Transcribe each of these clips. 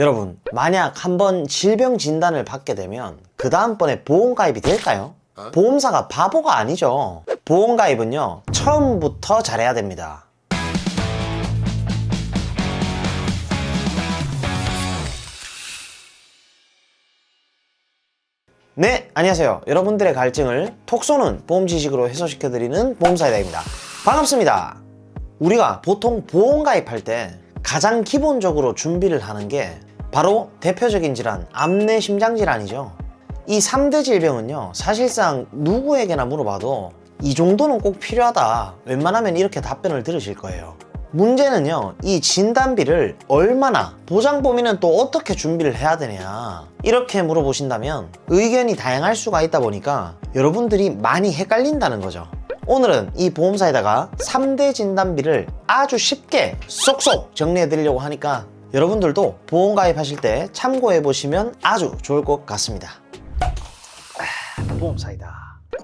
여러분, 만약 한번 질병 진단을 받게 되면 그 다음번에 보험가입이 될까요? 보험사가 바보가 아니죠. 보험가입은요, 처음부터 잘해야 됩니다. 네, 안녕하세요. 여러분들의 갈증을 톡 쏘는 보험 지식으로 해소시켜드리는 보험사이다입니다. 반갑습니다. 우리가 보통 보험 가입할 때 가장 기본적으로 준비를 하는 게 바로 대표적인 질환, 암내 심장 질환이죠. 이 3대 질병은요, 사실상 누구에게나 물어봐도 이 정도는 꼭 필요하다, 웬만하면 이렇게 답변을 들으실 거예요. 문제는요, 이 진단비를 얼마나, 보장 범위는 또 어떻게 준비를 해야 되냐, 이렇게 물어보신다면 의견이 다양할 수가 있다 보니까 여러분들이 많이 헷갈린다는 거죠. 오늘은 이 보험사에다가 3대 진단비를 아주 쉽게 쏙쏙 정리해 드리려고 하니까 여러분들도 보험 가입하실 때 참고해 보시면 아주 좋을 것 같습니다. 보험사이다.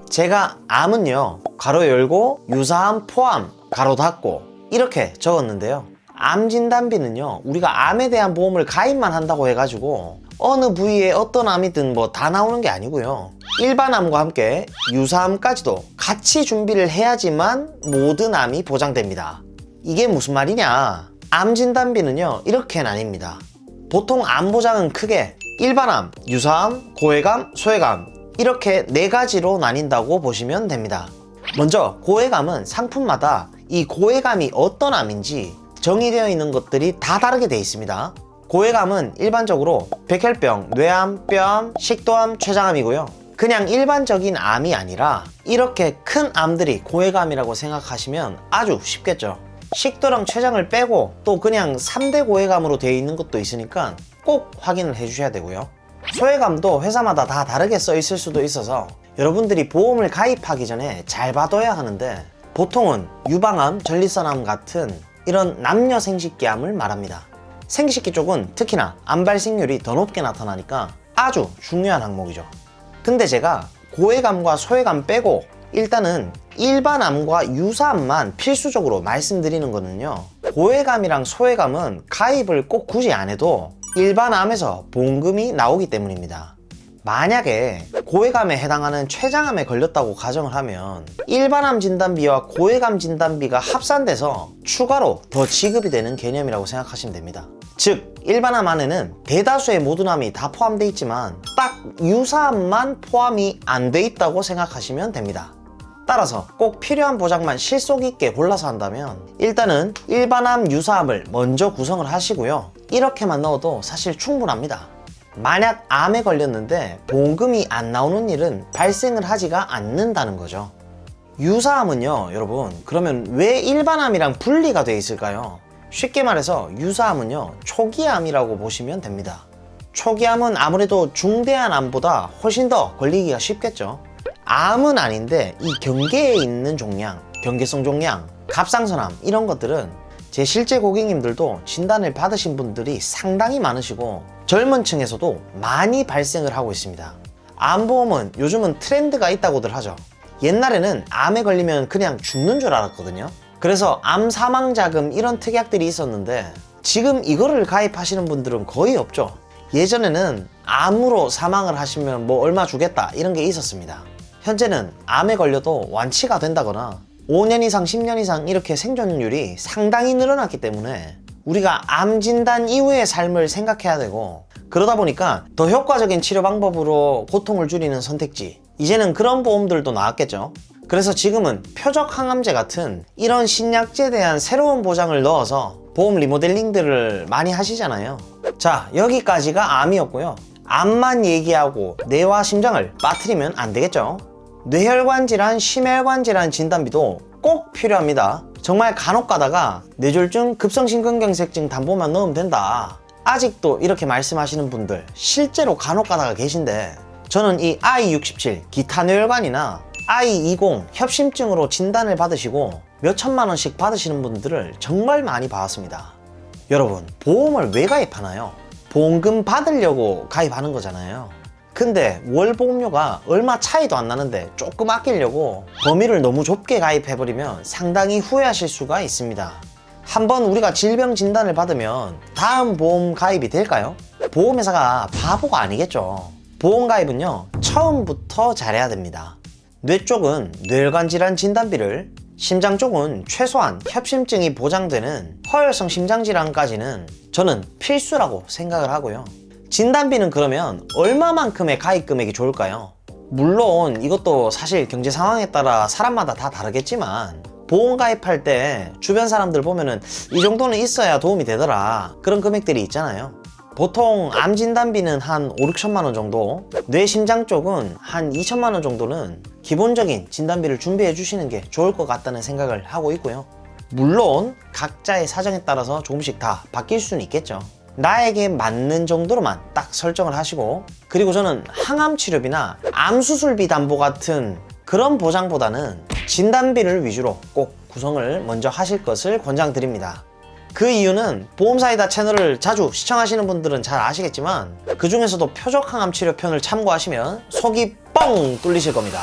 제가 암은요, 가로 열고 유사암 포함 가로 닫고 이렇게 적었는데요, 암 진단비는요, 우리가 암에 대한 보험을 가입만 한다고 해가지고 어느 부위에 어떤 암이든 뭐 다 나오는 게 아니고요, 일반 암과 함께 유사암까지도 같이 준비를 해야지만 모든 암이 보장됩니다. 이게 무슨 말이냐, 암 진단비는요, 이렇게 나뉩니다. 보통 암 보장은 크게 일반암, 유사암, 고해감, 소해감 이렇게 4가지로 나뉜다고 보시면 됩니다. 먼저 고해감은 상품마다 이 고해감이 어떤 암인지 정의되어 있는 것들이 다 다르게 되어 있습니다. 고해감은 일반적으로 백혈병, 뇌암, 뼈암, 식도암, 췌장암이고요. 그냥 일반적인 암이 아니라 이렇게 큰 암들이 고해감이라고 생각하시면 아주 쉽겠죠. 식도랑 췌장을 빼고 또 그냥 3대 고해감으로 되어 있는 것도 있으니까 꼭 확인을 해주셔야 되고요. 소해감도 회사마다 다 다르게 써 있을 수도 있어서 여러분들이 보험을 가입하기 전에 잘 봐둬야 하는데, 보통은 유방암, 전립선암 같은 이런 남녀 생식기암을 말합니다. 생식기 쪽은 특히나 암 발생률이 더 높게 나타나니까 아주 중요한 항목이죠. 근데 제가 고해감과 소해감 빼고 일단은 일반 암과 유사암만 필수적으로 말씀드리는 거는요, 고해감이랑 소해감은 가입을 꼭 굳이 안 해도 일반 암에서 보험금이 나오기 때문입니다. 만약에 고해감에 해당하는 췌장암에 걸렸다고 가정을 하면 일반암 진단비와 고해감 진단비가 합산돼서 추가로 더 지급이 되는 개념이라고 생각하시면 됩니다. 즉, 일반암 안에는 대다수의 모든 암이 다 포함되어 있지만 딱 유사암만 포함이 안 돼 있다고 생각하시면 됩니다. 따라서 꼭 필요한 보장만 실속 있게 골라서 한다면 일단은 일반암, 유사암을 먼저 구성을 하시고요, 이렇게만 넣어도 사실 충분합니다. 만약 암에 걸렸는데 보험금이 안 나오는 일은 발생을 하지가 않는다는 거죠. 유사암은요, 여러분, 그러면 왜 일반암이랑 분리가 돼 있을까요? 쉽게 말해서 유사암은요, 초기암이라고 보시면 됩니다. 초기암은 아무래도 중대한 암보다 훨씬 더 걸리기가 쉽겠죠. 암은 아닌데 이 경계에 있는 종양, 경계성 종양, 갑상선암 이런 것들은 제 실제 고객님들도 진단을 받으신 분들이 상당히 많으시고 젊은 층에서도 많이 발생을 하고 있습니다. 암보험은 요즘은 트렌드가 있다고들 하죠. 옛날에는 암에 걸리면 그냥 죽는 줄 알았거든요. 그래서 암 사망자금 이런 특약들이 있었는데 지금 이거를 가입하시는 분들은 거의 없죠. 예전에는 암으로 사망을 하시면 뭐 얼마 주겠다 이런 게 있었습니다. 현재는 암에 걸려도 완치가 된다거나 5년 이상, 10년 이상 이렇게 생존율이 상당히 늘어났기 때문에 우리가 암 진단 이후의 삶을 생각해야 되고, 그러다 보니까 더 효과적인 치료 방법으로 고통을 줄이는 선택지, 이제는 그런 보험들도 나왔겠죠. 그래서 지금은 표적 항암제 같은 이런 신약제에 대한 새로운 보장을 넣어서 보험 리모델링들을 많이 하시잖아요. 자, 여기까지가 암이었고요. 암만 얘기하고 뇌와 심장을 빠뜨리면 안 되겠죠. 뇌혈관 질환, 심혈관 질환 진단비도 꼭 필요합니다. 정말 간혹 가다가 뇌졸중, 급성심근경색증 담보만 넣으면 된다, 아직도 이렇게 말씀하시는 분들 실제로 간혹 가다가 계신데, 저는 이 I67 기타 뇌혈관이나 I20 협심증으로 진단을 받으시고 몇 천만 원씩 받으시는 분들을 정말 많이 봐왔습니다. 여러분, 보험을 왜 가입하나요? 보험금 받으려고 가입하는 거잖아요. 근데 월 보험료가 얼마 차이도 안 나는데 조금 아끼려고 범위를 너무 좁게 가입해버리면 상당히 후회하실 수가 있습니다. 한번 우리가 질병 진단을 받으면 다음 보험 가입이 될까요? 보험회사가 바보가 아니겠죠. 보험 가입은요, 처음부터 잘해야 됩니다. 뇌 쪽은 뇌혈관 질환 진단비를, 심장 쪽은 최소한 협심증이 보장되는 허혈성 심장질환까지는 저는 필수라고 생각을 하고요. 진단비는 그러면 얼마만큼의 가입 금액이 좋을까요? 물론 이것도 사실 경제 상황에 따라 사람마다 다 다르겠지만 보험 가입할 때 주변 사람들 보면은 이 정도는 있어야 도움이 되더라, 그런 금액들이 있잖아요. 보통 암 진단비는 한 5, 6천만 원 정도, 뇌 심장 쪽은 한 2천만 원 정도는 기본적인 진단비를 준비해 주시는 게 좋을 것 같다는 생각을 하고 있고요. 물론 각자의 사정에 따라서 조금씩 다 바뀔 수는 있겠죠. 나에게 맞는 정도로만 딱 설정을 하시고, 그리고 저는 항암 치료비나 암 수술비 담보 같은 그런 보장보다는 진단비를 위주로 꼭 구성을 먼저 하실 것을 권장드립니다. 그 이유는 보험사이다 채널을 자주 시청하시는 분들은 잘 아시겠지만 그 중에서도 표적 항암 치료 편을 참고하시면 속이 뻥 뚫리실 겁니다.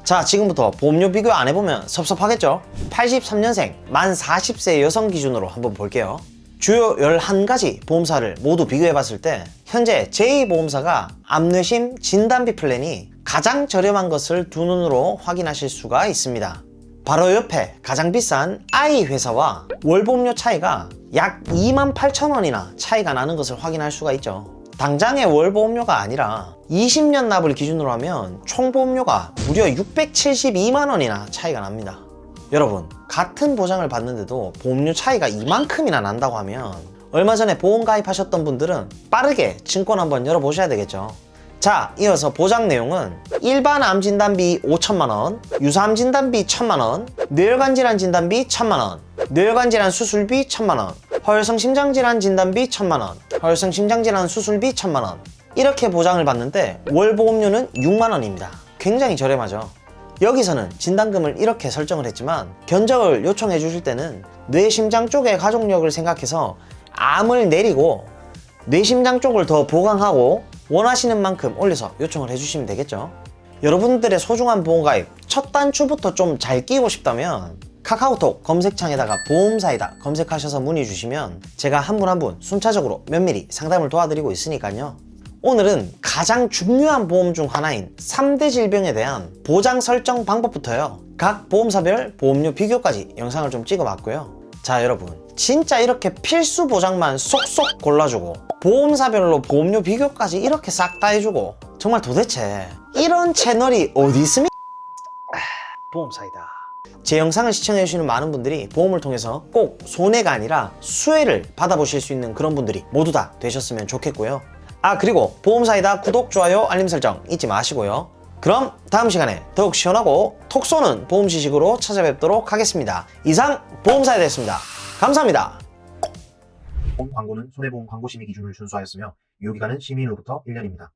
자, 지금부터 보험료 비교 안 해보면 섭섭하겠죠? 83년생 만 40세 여성 기준으로 한번 볼게요. 주요 11가지 보험사를 모두 비교해봤을 때 현재 제2보험사가 암뇌심 진단비 플랜이 가장 저렴한 것을 두 눈으로 확인하실 수가 있습니다. 바로 옆에 가장 비싼 I 회사와 월보험료 차이가 약 28,000원이나 차이가 나는 것을 확인할 수가 있죠. 당장의 월보험료가 아니라 20년 납을 기준으로 하면 총보험료가 무려 672만원이나 차이가 납니다. 여러분, 같은 보장을 받는데도 보험료 차이가 이만큼이나 난다고 하면 얼마 전에 보험 가입하셨던 분들은 빠르게 증권 한번 열어보셔야 되겠죠. 자, 이어서 보장 내용은 일반 암 진단비 5천만원, 유사암 진단비 1,000만원, 뇌혈관 질환 진단비 1,000만원, 뇌혈관 질환 수술비 1,000만원, 허혈성 심장질환 진단비 1,000만원, 허혈성 심장질환 수술비 1,000만원, 이렇게 보장을 받는데 월 보험료는 6만원입니다. 굉장히 저렴하죠. 여기서는 진단금을 이렇게 설정을 했지만 견적을 요청해 주실 때는 뇌심장 쪽의 가족력을 생각해서 암을 내리고 뇌심장 쪽을 더 보강하고 원하시는 만큼 올려서 요청을 해주시면 되겠죠. 여러분들의 소중한 보험가입 첫 단추부터 좀 잘 끼고 싶다면 카카오톡 검색창에다가 보험사이다 검색하셔서 문의 주시면 제가 한 분 한 분 순차적으로 면밀히 상담을 도와드리고 있으니까요. 오늘은 가장 중요한 보험 중 하나인 3대 질병에 대한 보장 설정 방법부터요, 각 보험사별 보험료 비교까지 영상을 좀 찍어봤고요. 자, 여러분, 진짜 이렇게 필수 보장만 쏙쏙 골라주고 보험사별로 보험료 비교까지 이렇게 싹 다 해주고 정말 도대체 이런 채널이 어디 있습니까? 보험사이다. 제 영상을 시청해주시는 많은 분들이 보험을 통해서 꼭 손해가 아니라 수혜를 받아보실 수 있는 그런 분들이 모두 다 되셨으면 좋겠고요. 아, 그리고 보험사이다 구독, 좋아요, 알림 설정 잊지 마시고요. 그럼 다음 시간에 더욱 시원하고 톡 쏘는 보험 지식으로 찾아뵙도록 하겠습니다. 이상 보험사이다였습니다. 감사합니다. 본 광고는 손해보험 광고 심의 기준을 준수하였으며 유효기간은 심의일로부터 1년입니다.